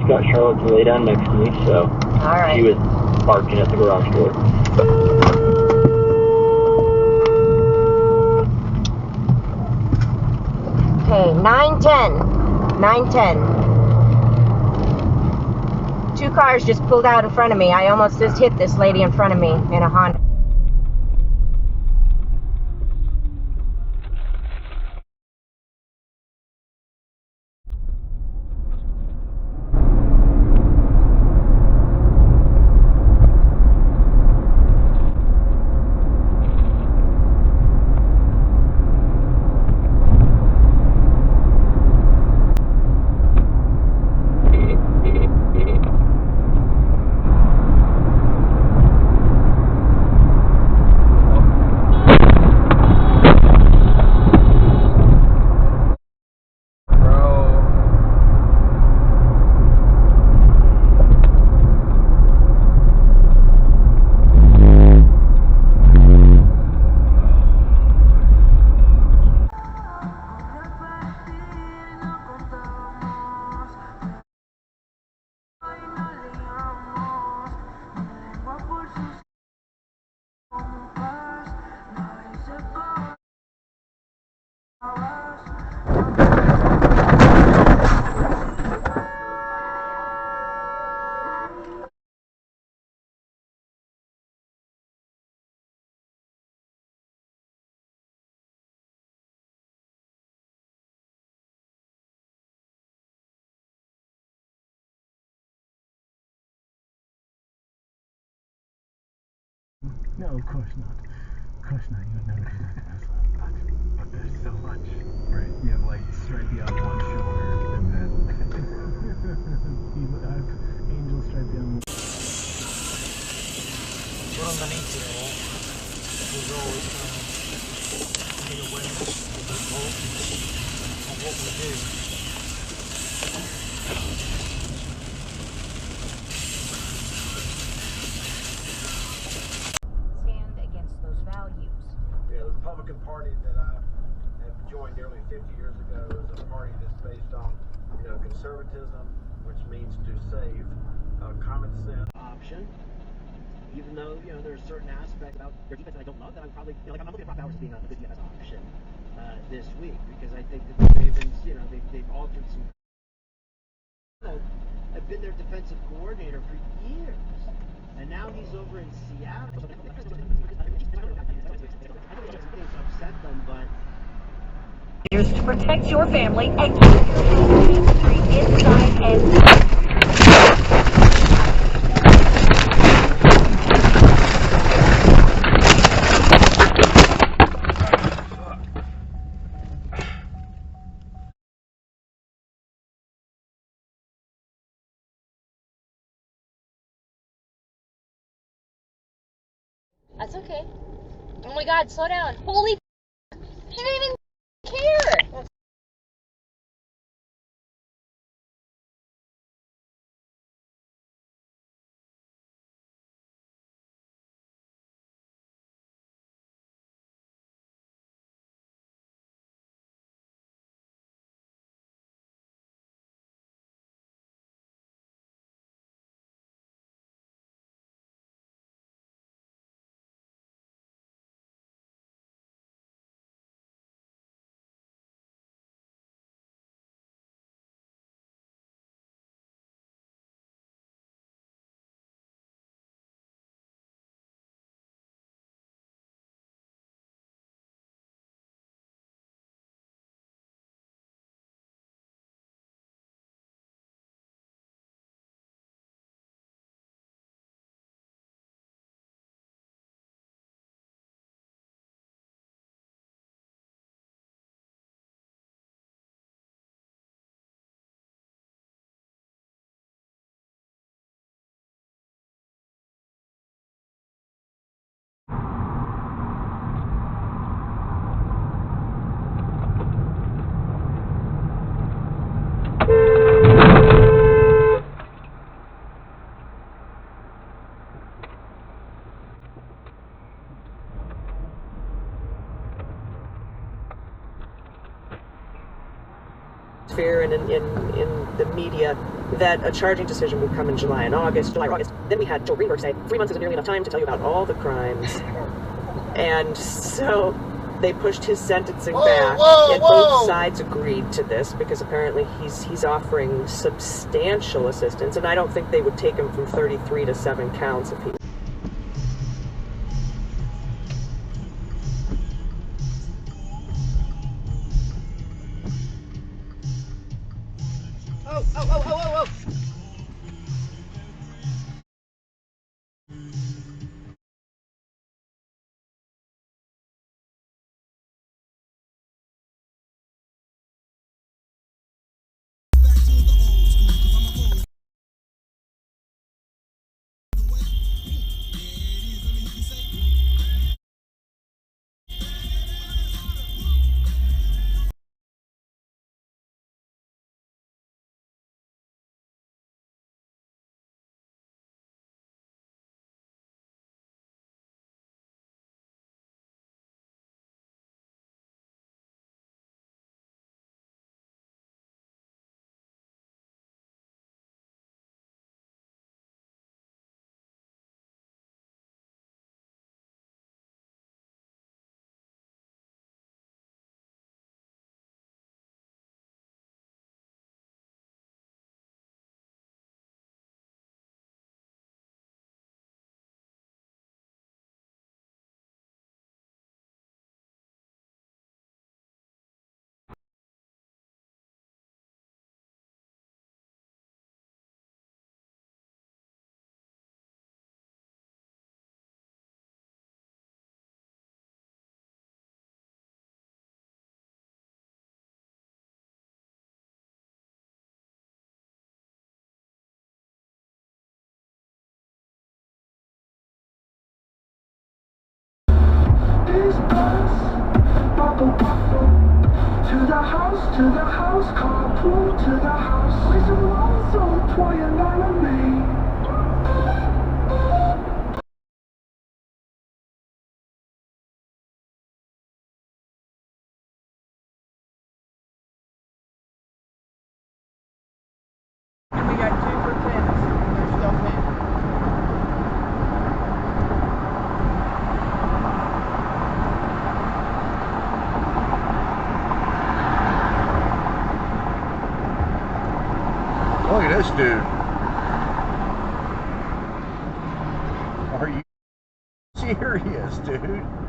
got Charlotte to lay down next to me, so Alright. she was barking at the garage door. Okay, 9:10. 9:10. Two cars just pulled out in front of me. I almost just hit this lady in front of me in a Honda. No, of course not. Of course not. You would never do that to Tesla. But there's so much. Right. You have lights right beyond one shoulder, and then you have angels straight beyond. What I'm gonna need today is always be awareness of the importance of what we do. The Republican Party that I have joined nearly 50 years ago is a party that's based on, conservatism, which means to save common sense option. Even though, there's certain aspects about their defense that I don't love, that I'm probably, I'm looking at Prop Powers as being a good defense option this week, because I think that they've been, they've altered some. I've been their defensive coordinator for years, and now he's over in Seattle. Upset them, but to protect your family and keep your family inside and That's okay. Oh my god, slow down. Holy she didn't even care. fear and in the media that a charging decision would come in July or August. Then we had Joe Greenberg say 3 months isn't nearly enough time to tell you about all the crimes. And so they pushed his sentencing back, and both sides agreed to this because apparently he's offering substantial assistance, and I don't think they would take him from 33 to 7 counts if he... Oh. To the house, carpool to the house. With some lonesome toying on a maid. And we got 2 for 10. They're still 10. Look at this dude. Are you serious, dude?